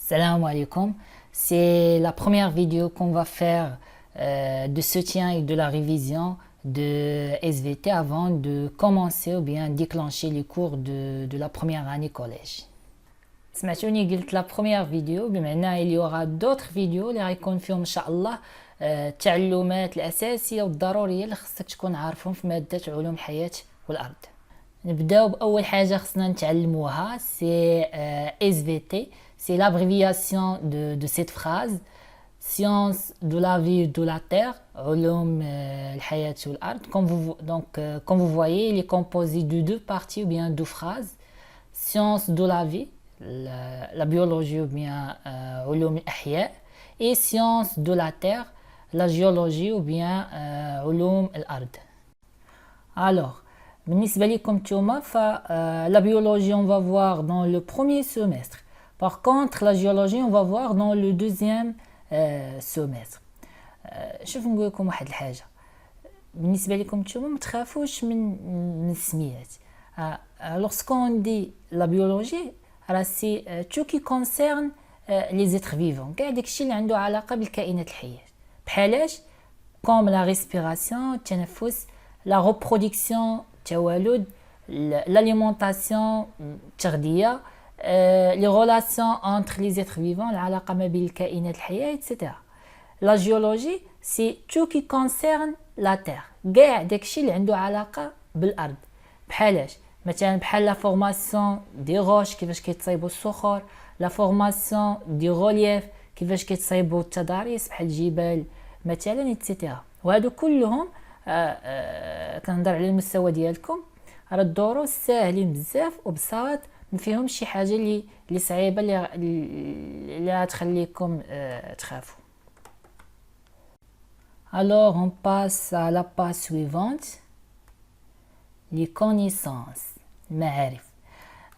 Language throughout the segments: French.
Salam alaikum. C'est la première vidéo qu'on va faire de soutien et de la révision de SVT avant de commencer ou bien déclencher les cours de la première année collège. سمعتوني قلت la première vidéo بمعنى il y aura d'autres vidéos اللي غيكون فيهم ان شاء الله التعلمات الاساسيه والضروريه اللي خصك تكون عارفهم في ماده علوم الحياه والارض. نبداو باول حاجه خصنا نتعلموها سي SVT. C'est l'abréviation de cette phrase. Sciences de la vie et de la terre, علوم الحياة والأرض. Comme vous voyez, il est composé de deux parties ou bien deux phrases. Sciences de la vie, la biologie ou bien علوم الأحياء. Et sciences de la terre, la géologie ou bien علوم الأرض. Alors, بالنسبة لكم نتوما la biologie on va voir dans le premier semestre. Par contre, la géologie, on va voir dans le deuxième semestre. شوف نقول لكم واحد الحاجة بالنسبة لكم نتوما ما تخافوش من السميات. Lorsqu'on dit la biologie, c'est tout qui concerne les êtres vivants. كاع داكشي اللي عنده علاقة بالكائنات الحية. بحالاش comme la respiration, التنفس, la reproduction, التوالد, l'alimentation, التغذية, les relations entre les êtres vivants, العلاقة ما بين الكائنات الحية, etc. La géologie, c'est tout qui concerne la terre. كاع داكشي اللي عنده علاقة بالأرض. بحالاش مثلا بحال لا فورماسيون دي روش كيفاش كيتصايبوا الصخور، لا فورماسيون دي غولييف كيفاش كيتصايبوا التضاريس بحال الجبال مثلا etc. وهادو كلهم كنهضر على المستوى ديالكم. راه الدروس ساهلين بزاف وبساط، ما فيهم شي حاجه اللي صعيبه اللي غتخليكم تخافوا. Alors on passe à la page suivante, les connaissances, المعارف.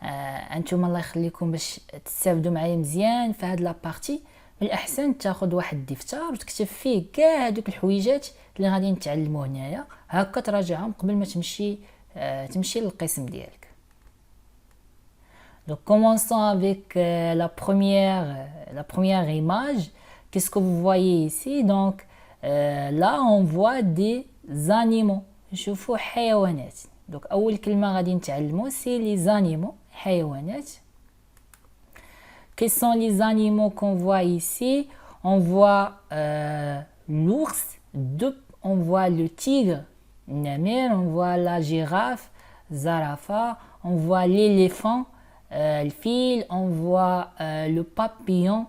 انتم الله يخليكم باش تستافدوا معايا مزيان في هاد لابارتي، من الاحسن تاخذ واحد الدفتر وتكتب فيه كاع هادوك الحويجات اللي غادي نتعلموا هنايا، هكا تراجعهم قبل ما تمشي للقسم ديالك. Donc commençons avec la première image. Qu'est-ce que vous voyez ici? Donc là on voit des animaux. نشوفوا حيوانات. Donc أول كلمة غادي نتعلموا c'est les animaux, حيوانات. Quels sont les animaux qu'on voit ici? On voit l'ours, on voit le tigre, namir, on voit la girafe, zarafa, on voit l'éléphant, le fil, on voit le papillon,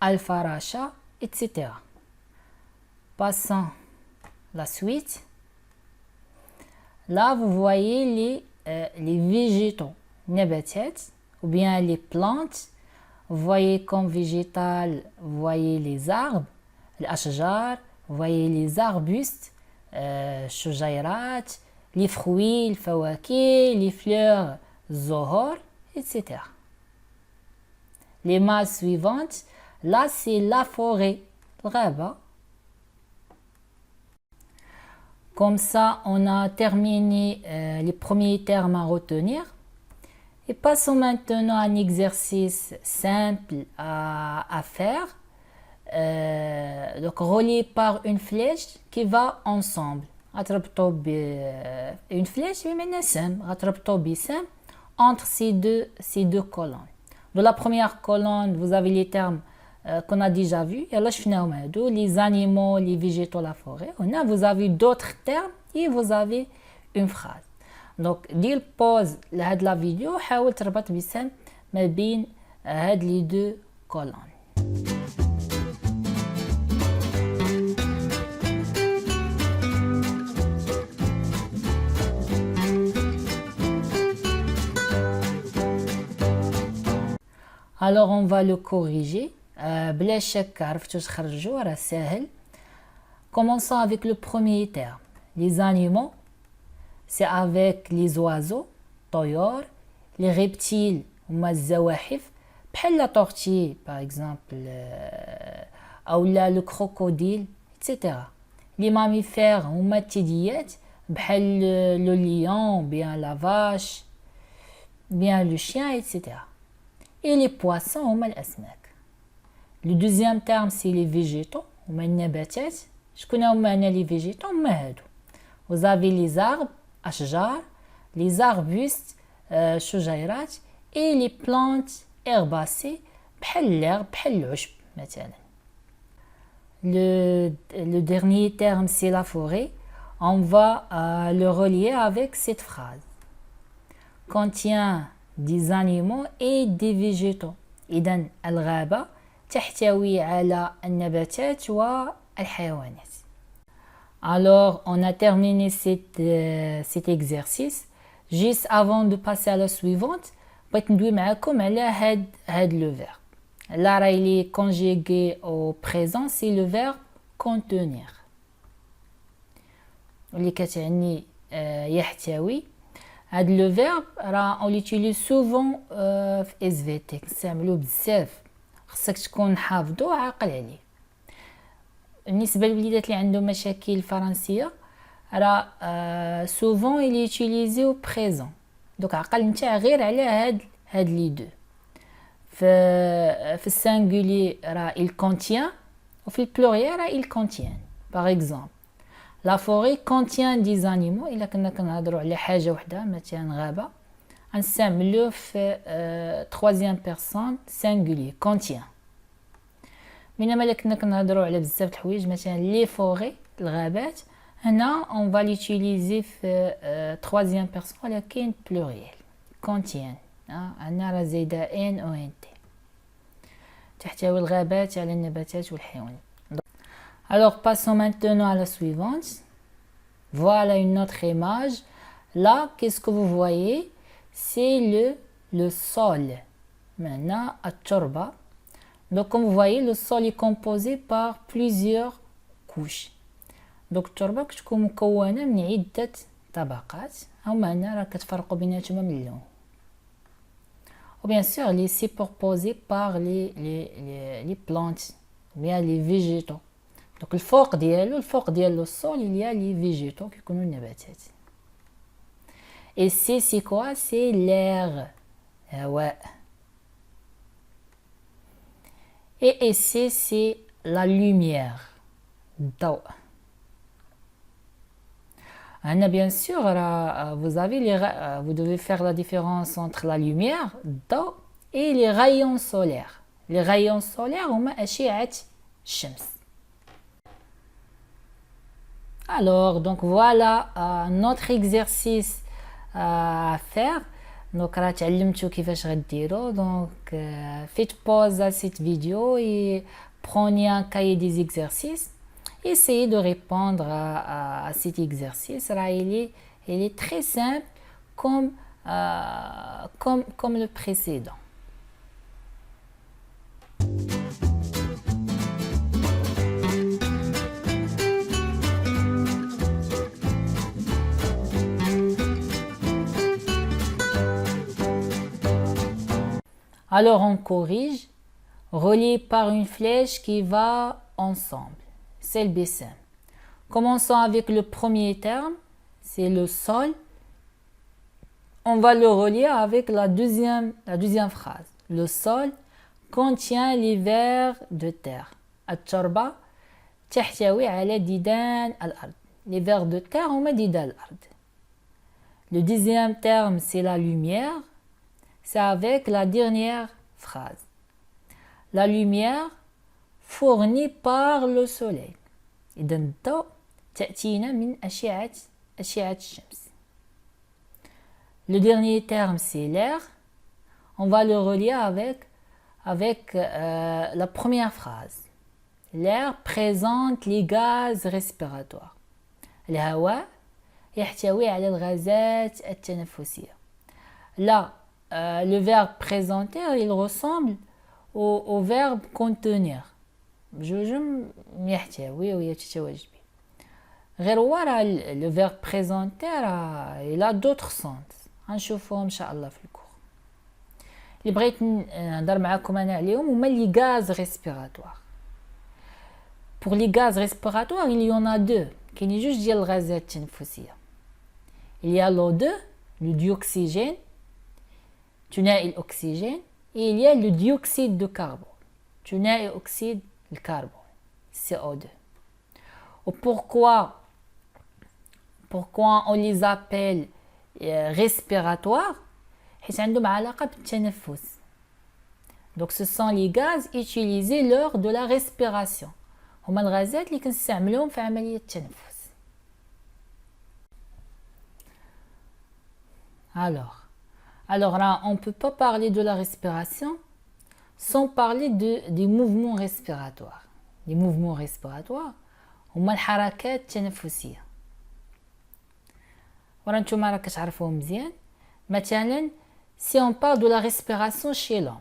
alfaracha, etc. Passons la suite. Là, vous voyez les végétaux, nabatat, ou bien les plantes. Vous voyez comme végétal, vous voyez les arbres, les ashjar, vous voyez les arbustes, shujairat, les fruits, les fawaki, les fleurs, zohor, etc. Les masses suivantes, là c'est la forêt, الغابة. Comme ça, on a terminé les premiers termes à retenir. Et passons maintenant à un exercice simple à faire. Donc relié par une flèche qui va ensemble. Une flèche, entre ces deux colonnes. Dans la première colonne, vous avez les termes qu'on a déjà vus. Les animaux, les végétaux, la forêt. Vous avez d'autres termes et vous avez une phrase. Donc, دير pause لهاد la vidéo حاول تربط بسم ما بين هاد les deux colonnes. Alors on va le corriger. بلا شك عرفتوا تخرجوا راه ساهل. Commençons avec le premier terme. Les animaux, c'est avec les oiseaux, طيور, les reptiles, هما الزواحف بحال la tortue par exemple, ou le crocodile, etc. Les mammifères هما الثدييات بحال le lion, bien la vache, bien le chien, etc. et les poissons هما الأسماك. Le deuxième terme c'est les végétaux هما النباتات. شكون هما هنا les végétaux هما هادو. Vous avez les arbres أشجار, les arbustes شجيرات et les plantes herbacées بحال l'herbe بحال العشب مثلا. Le dernier terme c'est la forêt. On va le relier avec cette phrase. Contient des animaux et des végétaux. إذن الغابة تحتوي على النباتات والحيوانات. Alors, on a terminé cet exercice. Juste avant de passer à la suivante, بغيت ندوي معاكم على هاد le verbe. Là, il est conjugué au présent, c'est le verbe contenir. اللي كتعني يحتوي. هاد le verbe on l'utilise souvent في SVT. كنستعملوه بزاف. خصك تكون حافظو وعاقل عليه. بالنسبه للوليدات اللي عندهم مشاكل الفرنسيه souvent il est utilisé au présent. دوك عقل نتا غير على هاد لي دو. في السانغولي il contient وفي البلوريال il contient. Par exemple, la forêt contient des animaux. إلا كنا كنهضروا على حاجه وحده مثلا غابه غنستعملوه في troisième personne singulier contient. بينما إلا كنا كنهضروا على بزاف د الحوايج مثلا لي فوري الغابات هنا on va l'utiliser في troisième personne ولكن pluriel contient. عندنا راه زايده ان او ان تي. تحتوي الغابات على النباتات والحيوانات. Alors passons maintenant à la suivante. Voilà une autre image. Là, qu'est-ce que vous voyez? C'est le sol. Maintenant, التربة. Donc comme vous voyez, le sol est composé par plusieurs couches. Donc التربة كتكون مكونة من عدة طبقات. هما هنا راه كتفرقوا بيناتهم من اللون. Ou bien sûr, les superposés par les plantes, ou bien les végétaux. Donc الفوق ديالو السول il y a les végétaux كيكونوا النباتات. Et c'est quoi? C'est l'air. الهواء. Et c'est la lumière. الضوء. Anna, bien sûr, vous devez faire la différence entre la lumière et les rayons solaires. Les rayons solaires هما أشعة الشمس. Alors, donc voilà notre exercice à faire. Donc, راه تعلمتوا كيفاش غديروا. Donc, faites pause à cette vidéo et prenez un cahier des exercices. Essayez de répondre à cet exercice. Là, il est très simple comme le précédent. Alors, on corrige, relié par une flèche qui va ensemble. C'est le dessin. Commençons avec le premier terme, c'est le sol. On va le relier avec la deuxième phrase. Le sol contient les vers de terre. التربة تحتوي على ديدان الأرض. Les vers de terre هما ديدان الأرض. Le deuxième terme, c'est la lumière. C'est avec la dernière phrase. La lumière fournie par le soleil. إذا الضوء تأتينا من أشعة الشمس. Le dernier terme, c'est l'air. On va le relier avec la première phrase. L'air présente les gaz respiratoires. الهواء يحتوي على الغازات التنفسية. Là, le verbe présenter, il ressemble au verbe contenir. بجوجهم يحتوي ويتواجد به. غير هو راه le verbe présenter il a d'autres sens. غنشوفوهم ان شاء الله في الكور. اللي بغيت نهضر معكم انا عليهم هما لي غاز ريسبيراتوار. Pour les gaz respiratoires, il y en a deux. كاينين جوج ديال الغازات التنفسية. Il y a l'O2, le dioxygène, ثنائي الأكسجين, il y a le dioxyde de carbone. ثنائي أكسيد الكربون CO2. Pourquoi on les appelle respiratoires? حيث عندهم علاقة بالتنفس. Donc ce sont les gaz utilisés lors de la respiration. هما الغازات اللي كنستعملوهم في عملية التنفس. Alors là, on ne peut pas parler de la respiration sans parler des mouvements respiratoires. Les mouvements respiratoires هما الحركات التنفسية. ورا نتوما راه كتعرفوهم مزيان. مثلا si on parle de la respiration chez l'homme.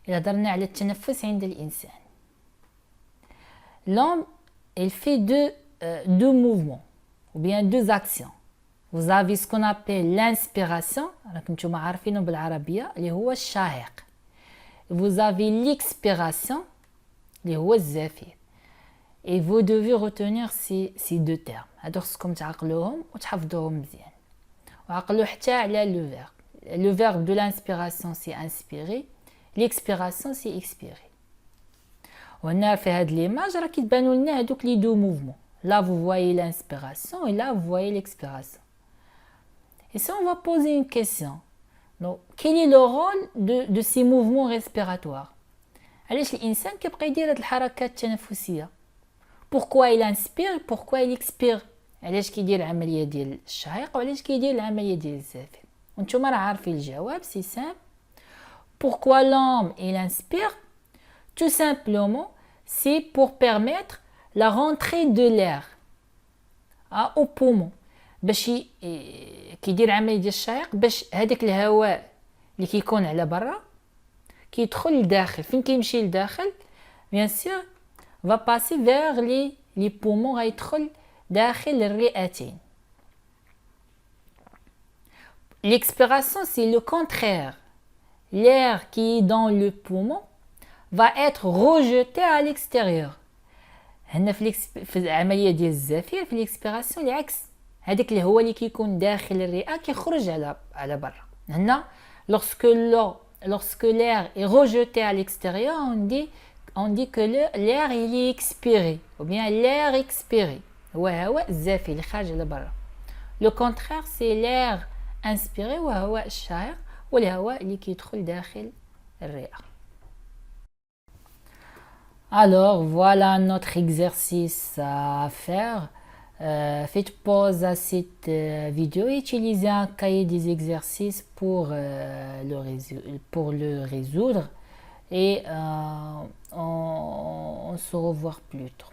إلا هضرنا على التنفس عند الإنسان. L'homme, il fait deux mouvements ou bien deux actions. Vous avez ce qu'on appelle l'inspiration, راكم نتوما عارفينه بالعربية اللي هو الشهيق. Vous avez l'expiration اللي هو الزفير. Et vous devez retenir ces deux termes. هادو خصكم تعقلوهم وتحفظوهم مزيان. وعقلوا حتى على le verbe. Le verbe de l'inspiration c'est inspirer, l'expiration c'est expirer. وهنا في هاد ليماج راه كيتبانوا لنا هادوك لي دو موفمون. Là vous voyez l'inspiration et là vous voyez l'expiration. Et si on va poser une question, donc quel est le rôle de ces mouvements respiratoires? علاش الانسان كيبقى يدير هاد الحركات التنفسيه؟ Pourquoi il inspire, pourquoi il expire? علاش كيدير العمليه ديال الشهيق وعلاش كيدير العمليه ديال الزفير؟ وانتوما راه عارفين الجواب سي سامبل. Pourquoi l'homme il inspire? Tout simplement, c'est pour permettre la rentrée de l'air au poumon. باش كيدير عمليه ديال الشهيق باش هذاك الهواء اللي كيكون على برا كيدخل لداخل. فين كيمشي لداخل bien sûr va passer vers les poumons, غيدخل داخل الرئتين. L'expiration c'est le contraire. L'air qui est dans le poumon va être rejeté à l'extérieur. هنا في العمليه ديال الزفير في l'expiration العكس. هذاك الهواء اللي كيكون داخل الرئه كيخرج على برا. هنا lorsque l'air est rejeté à l'extérieur on dit que l'air il est expiré ou bien l'air expiré. هو هواء الزافي اللي خارج على برا. Le contraire c'est l'air inspiré وهو هواء الشهيق والهواء اللي كيدخل داخل الرئه. Alors voilà notre exercice à faire. Faites pause à cette vidéo et utilisez un cahier des exercices pour le résoudre et on se revoit plus tard.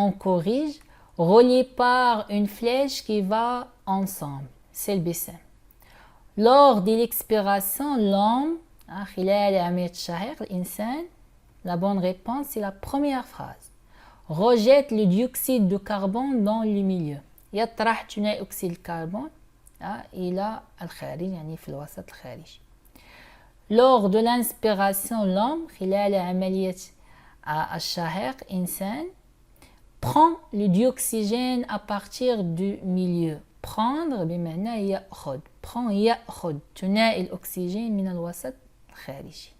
On corrige, relié par une flèche qui va ensemble. C'est le B5. Lors de l'expiration, l'homme, la bonne réponse, c'est la première phrase. Rejette le dioxyde de carbone dans le milieu. يطرح ثاني أكسيد الكربون إلى الخارج يعني في الوسط الخارجي. Lors de l'inspiration, l'homme خلال عملية الشهيق إنسان prend le dioxygène à partir du milieu. prendre بمعنى يأخذ. prend يأخذ ثنائي الأكسجين من الوسط الخارجي.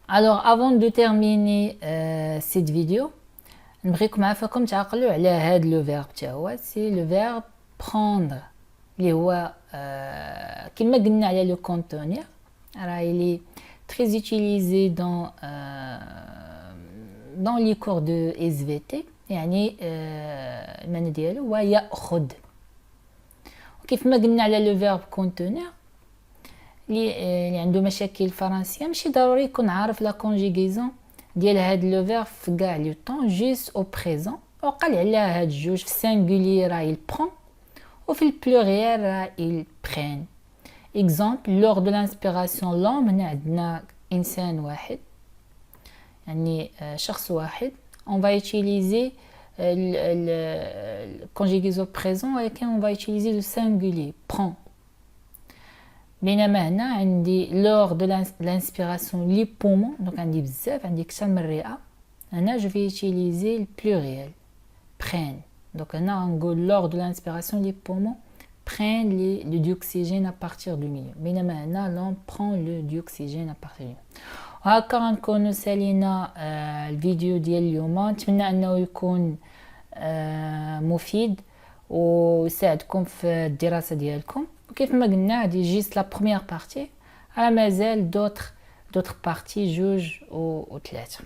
Alors avant de terminer cette vidéo نبغيكم عافاكم تعقلوا على هذا لو فيرب تا هو سي لو فيرب prendre اللي هو كما قلنا على لو كونتونير راه il est très utilisé dans les cours de SVT يعني المعنى ديالو هو ياخذ. وكيف ما قلنا على لو فيرب كونتونير اللي عنده مشاكل فرنسيه ماشي ضروري يكون عارف لا كونجيغيزون ديال هاد لو فيرب في كاع لو طون جوست او بريزون. وقال على هاد الجوج في السينغولير راه il prend وفي البلوريال راه il prennent. Exemple, lors de l'inspiration l'homme هنا عندنا إنسان واحد يعني شخص واحد. On va utiliser le conjugaison présent ولكن on va utiliser le singulier prend. بينما هنا عندي lors de l'inspiration les poumons donc عندي بزاف عندي كثر من الرئة. هنا je vais utiliser le pluriel prennent. donc هنا نقول lors de l'inspiration les poumons prennent le dioxygène à partir du milieu. بينما هنا l'on prend le dioxygène à partir du milieu. وهكا غنكونو سالينا الفيديو ديال اليوم. نتمنى انه يكون مفيد ويساعدكم في الدراسه ديالكم. وكيف ما قلنا هذه جيست لا بروميير بارتي، على مازال دوطخ بارتي جوج و 3.